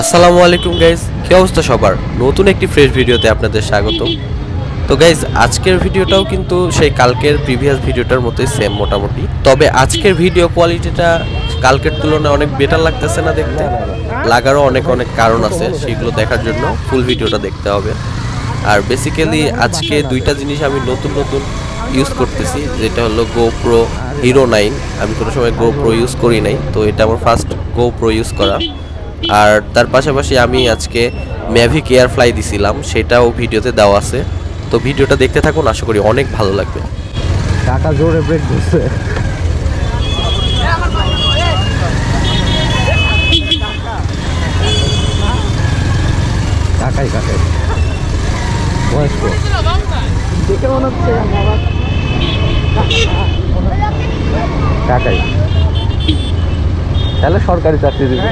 আসসালামু আলাইকুম গাইজ, কি অবস্থা সবার? নতুন একটি ফ্রেশ ভিডিওতে আপনাদের স্বাগতম। তো গাইজ, আজকের ভিডিওটাও কিন্তু সেই কালকের প্রিভিয়াস ভিডিওটার মতোই সেম মোটামুটি, তবে আজকের ভিডিও কোয়ালিটিটা কালকের তুলনায় অনেক বেটার লাগতেছে না দেখতে। লাগারও অনেক কারণ আছে, সেগুলো দেখার জন্য ফুল ভিডিওটা দেখতে হবে। আর বেসিক্যালি আজকে দুইটা জিনিস আমি নতুন ইউজ করতেছি, যেটা হলো গোপ্রো হিরো 9। আমি কোনো সময় গোপ্রো ইউজ করি নাই, তো এটা আমার ফার্স্ট গোপ্রো ইউজ করা। আর তার পাশাপাশি আমি আজকে ম্যাভিক এয়ার ফ্লাই দিছিলাম, সেটাও ভিডিওতে দেওয়া আছে। তো ভিডিওটা দেখতে থাকুন, আশা করি অনেক ভালো লাগবে। টাকা জোরে ব্রেক দিচ্ছে। কাকাই বয়স্ক দেখে মনে হচ্ছে কাকাই, তাহলে সরকারি চাকরি দিবে।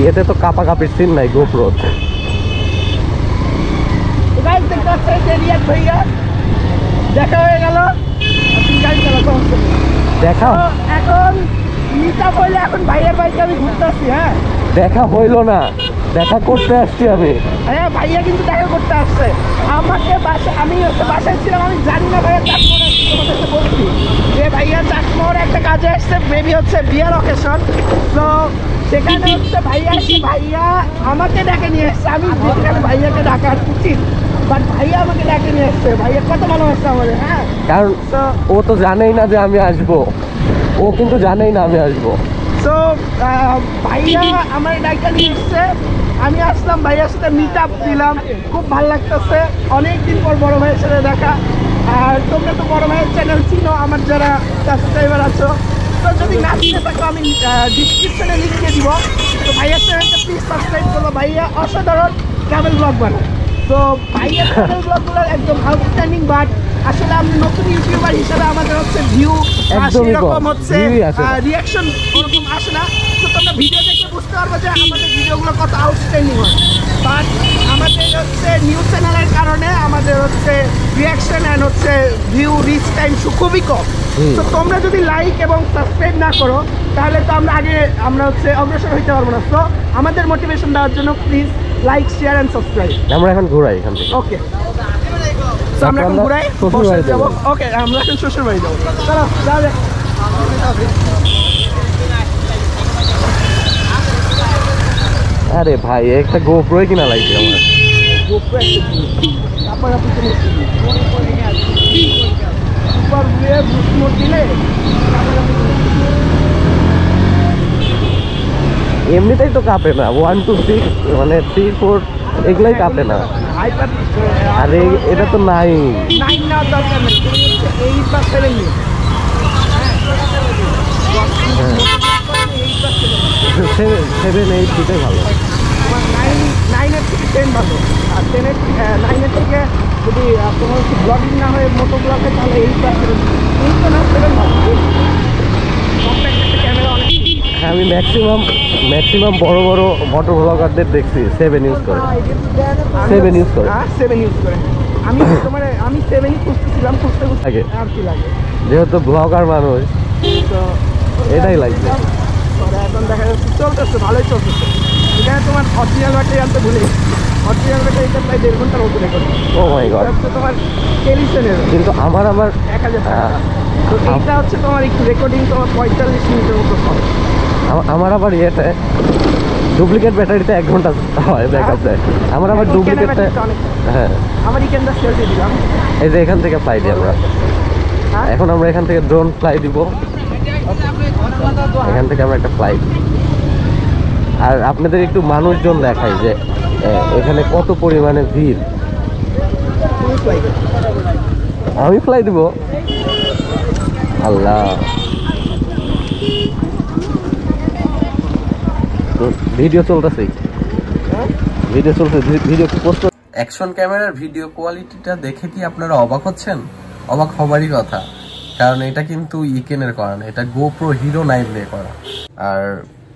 এতে তো কাপাকাপির সিন নাই গোপ্রো। দেখা হয়ে গেল, দেখা এখন মিটা বলে এখন ভাইয়ের বাড়িতে আমি ঘুরতে আসছি। হ্যাঁ, দেখা হইলো না, দেখা করতে আসছি আমি। হ্যাঁ, ভাইয়া কিন্তু দেখা করতে আসছে আমাকে। আমি বাসায় ছিলাম, আমি জানি না ভাইয়া চাটমোহর বলছি যে ভাইয়া চাটমোহর একটা কাজে আসছে, মেবি হচ্ছে বিয়ার অকেশন। তো সেখানে হচ্ছে ভাইয়া এসে ভাইয়া আমাকে ডেকে নিয়ে এসছে। আমি যেখানে ভাইয়াকে ডাকা উচিত, বাট ভাইয়া আমাকে ডেকে নিয়ে এসছে। ভাইয়া কত ভালোবাসছে আমাদের। হ্যাঁ, কারণ ও তো জানেই না যে আমি আসবো, ও কিন্তু জানেই না আমি আসবো। তো ভাইয়া আমার ডাকা নিয়ে এসছে, আমি আসলাম, ভাইয়ার সাথে মিট আপ দিলাম। খুব ভালো লাগতেছে, অনেকদিন পর বড় ভাইয়ের সাথে দেখা। আর তোমরা তো বড় ভাইয়ের চ্যানেল চিনো, আমার যারা সাবস্ক্রাইবার আছো। তো যদি না চিনে থাকো আমি ডিসক্রিপশনে লিঙ্ক দিয়ে দিব। তো ভাইয়ার চ্যানেলটা প্লিজ সাবস্ক্রাইব করো। ভাইয়া অসাধারণ ট্রাভেল ব্লগ বানায়। তো ভাইয়ার ট্রাভেল ব্লগগুলো একদম আউটস্ট্যান্ডিং। বাট আসলে আমি নতুন ইউটিউবার হিসাবে আমাদের হচ্ছে ভিউ সেরকম হচ্ছে রিয়াকশন ওরকম আসে না। তো তোমরা ভিডিও দেখে বুঝতে পারবো যে আমাদের ভিডিওগুলো কত আউটস্ট্যান্ডিং হয়। বাট আমাদের হচ্ছে নিউজ চ্যানেলের কারণে আমাদের হচ্ছে রিয়াকশন অ্যান্ড হচ্ছে ভিউ রিচ টাইম খুবই কম। তো তোমরা যদি লাইক এবং সাবস্ক্রাইব না করো তাহলে তো আমরা হচ্ছে অগ্রসর হইতে পারবো না। তো আমাদের মোটিভেশন দেওয়ার জন্য please like, share and subscribe. আমরা এখন ঘুরাই এখান থেকে। ওকে, তো আমরা এখন ঘুরাই যাবো। ওকে, আমরা এখন শ্বশুর বাড়ি যাবো। চলো যাও। আরে ভাই, একটা গোপ্রো কিনা লাগছে আমার। এমনিতেই তো কাঁপে না, 1 to 6 মানে 3, 4 এগুলাই কাঁপে না। আরে এটা তো নাই না, দরকার নেই। 8 বা 7 নিয়ে 7-8 ফিটে ভালো। 9-এর থেকে 10 ভালো। আর 9-এর থেকে যদি তোমার হচ্ছে ব্লগিং না হয়ে মোটো ব্লগ হয় তাহলে 8 বা 7 ভালো। ক্যামেরা অনেক। হ্যাঁ, আমি ম্যাক্সিমাম বড় মোটো ব্লগারদের দেখছি 7 ইউজ করে। 7 ইউজ করে। আমি 7ই খুঁজতেছিলাম, খুঁজতে আর কি লাগে, যেহেতু ব্লগার মানুষ তো এটাই লাগছে। এখন দেখা যাচ্ছে চলতেছে, ভালোই চলতেছে। এখানে তোমার অরিজিনাল ব্যাটারি আনতে ভুলে, অরিজিনাল ব্যাটারি এটা প্রায় 1.5 ঘন্টার মতো রেকর্ড। ও মাই গড। তোমার টেলিশনের কিন্তু আমার 1000 টাকা। তো এইটা হচ্ছে তোমার একটু রেকর্ডিং তোমার 45 মিনিটের মতো হয়। আমার আবার ইয়েতে ডুপ্লিকেট ব্যাটারিতে 1 ঘন্টা হয় ব্যাকআপ দেয়। আমার আবার ডুপ্লিকেটটা। হ্যাঁ, আমার ইকেনটা সেল দিয়ে দিলাম। এই যে এখান থেকে ফ্লাই দিই আমরা। এখন আমরা এখান থেকে ড্রোন ফ্লাই দিব। এখান থেকে আমরা একটা ফ্লাই দিই। আর আপনাদের একটু মানুষজন দেখাই যে এখানে কত পরিমাণে ভিড়। আমি ফ্লাই দিব। আল্লাহ, ভিডিও চলতেছে, ভিডিও পোস্ট। অ্যাকশন ক্যামেরার ভিডিও কোয়ালিটিটা দেখে কি আপনারা অবাক হচ্ছেন? অবাক হবারই কথা, কারণ এটা কিন্তু ইকেনের করা না, এটা গোপ্রো হিরো 9 দিয়ে করা। আর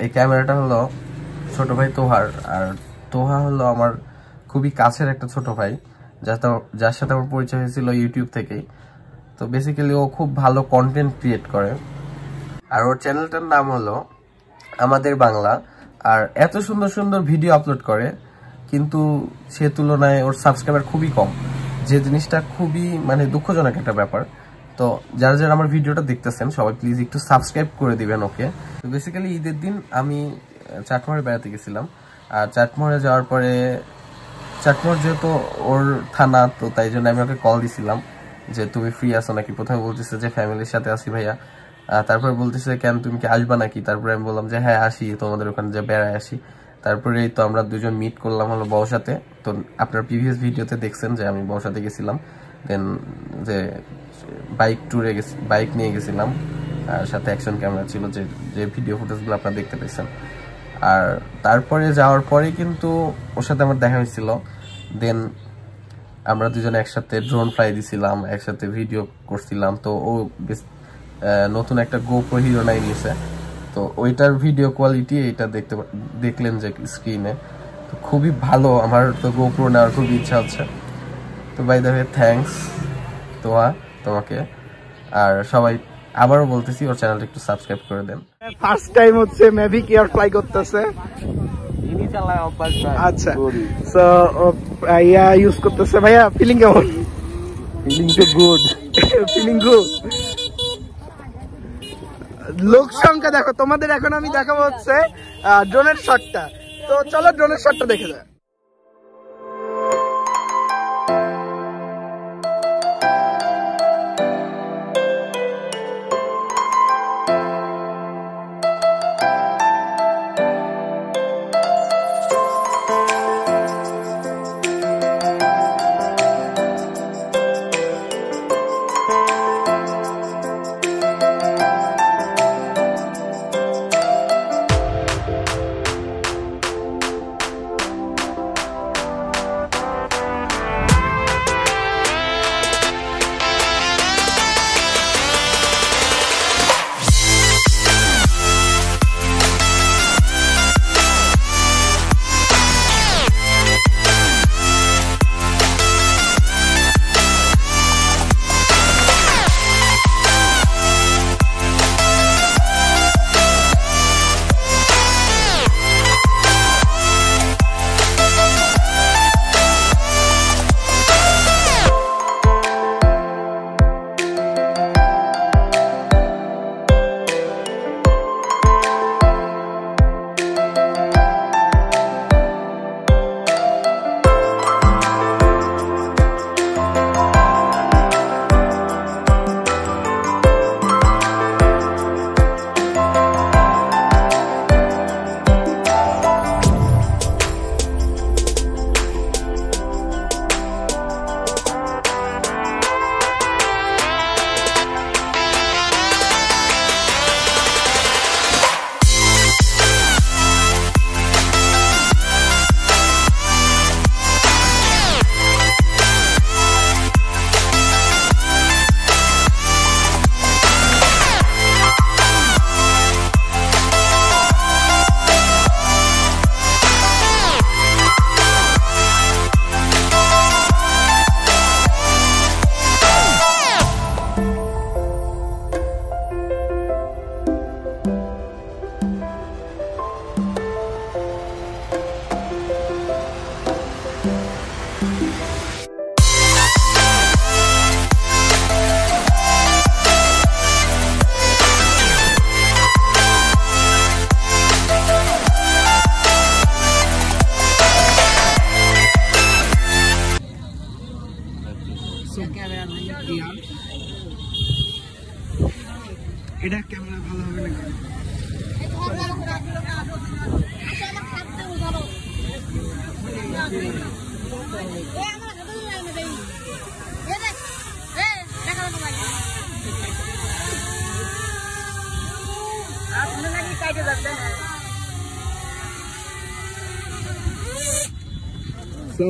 এই ক্যামেরাটা হলো ছোট ভাই তোহার, আর তোহা হলো আমার খুবই কাছের একটা ছোট ভাই, যার সাথে আমার পরিচয় হয়েছিল ইউটিউব থেকেই। তো বেসিক্যালি ও খুব ভালো কন্টেন্ট ক্রিয়েট করে, আর ওর চ্যানেলটার নাম হলো আমাদের বাংলা। আর এত সুন্দর সুন্দর ভিডিও আপলোড করে, কিন্তু সে তুলনায় ওর সাবস্ক্রাইবার খুবই কম, যে জিনিসটা খুবই মানে দুঃখজনক একটা ব্যাপার। তো যারা যারা আমার ভিডিওটা দেখতেছেন সবাই প্লিজ একটু সাবস্ক্রাইব করে দিবেন ওকে। তো বেসিক্যালি ঈদের দিন আমি চাটমোহরে বেড়াতে গেছিলাম, আর চাটমোহরে যাওয়ার পরে চাটমোহর যেহেতু ওর থানা, তো তাই জন্য আমি ওকে কল দিছিলাম যে তুমি ফ্রি আছো নাকি। প্রথমে বলতেছে যে ফ্যামিলির সাথে আসি ভাইয়া, তারপরে বলতেছে কেন তুমি কি আসবা নাকি। তারপরে আমি বললাম যে হ্যাঁ আসি, তোমাদের ওখানে যে বেড়ায় আসি। তারপরে তো আমরা দুজন মিট করলাম হলো বর্ষাতে। তো আপনার প্রিভিয়াস ভিডিওতে দেখছেন যে আমি বর্ষাতে গেছিলাম, দেন যে বাইক ট্যুরে গেছি, বাইক নিয়ে গেছিলাম, আর সাথে অ্যাকশন ক্যামেরা ছিল, যে ভিডিও ফুটেজগুলো আপনারা দেখতে পেয়েছেন। আর তারপরে যাওয়ার পরে কিন্তু ওর সাথে আমার দেখা হয়েছিল, দেন আমরা দুজনে একসাথে ড্রোন ফ্লাই দিছিলাম, একসাথে ভিডিও করছিলাম। তো ও নতুন একটা গোপ্রো হিরো 9 নিয়েছে, তো ওইটার ভিডিও কোয়ালিটি এটা দেখলেন যে স্ক্রিনে, তো খুবই ভালো। আমার তো গোপ্রো নেওয়ার খুব ইচ্ছা হচ্ছে। তো বাই দ্য ওয়ে থ্যাঙ্কস তোমাকে, আর সবাই আবারও বলতেছি ওর চ্যানেলটা একটু সাবস্ক্রাইব করে দেন। ফার্স্ট টাইম হচ্ছে মেভিক এয়ার ফ্লাই করতেছে। আচ্ছা, সো ইয়া ইউজ করতেছে। ভাইয়া ফিলিং কেমন? ফিলিং তো গুড, ফিলিং গুড। লোক সংখ্যা দেখো তোমাদের। এখন আমি দেখাবো হচ্ছে ড্রোনের শটটা। তো চলো ড্রোনের শটটা দেখে যায়। এটা ক্যামেরা ভালো হবে না। So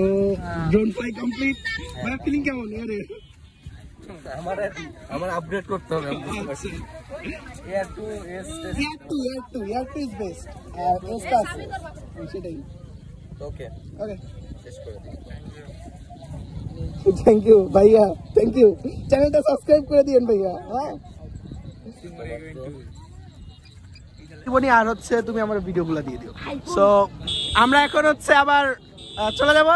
drone fly complete. My feeling কেমন? আমার আপডেট করতে হবে Year 2 is best. Borsa আছে সেটাই। ওকে ওকে শেষ করে দিই। থ্যাংক ইউ ভাইয়া, থ্যাংক ইউ। চ্যানেলটা সাবস্ক্রাইব করে দিয়েন ভাইয়া। হ্যাঁ আর হচ্ছে তুমি আমার ভিডিওগুলো দিয়ে দিও। সো আমরা এখন হচ্ছে আবার চলে যাব।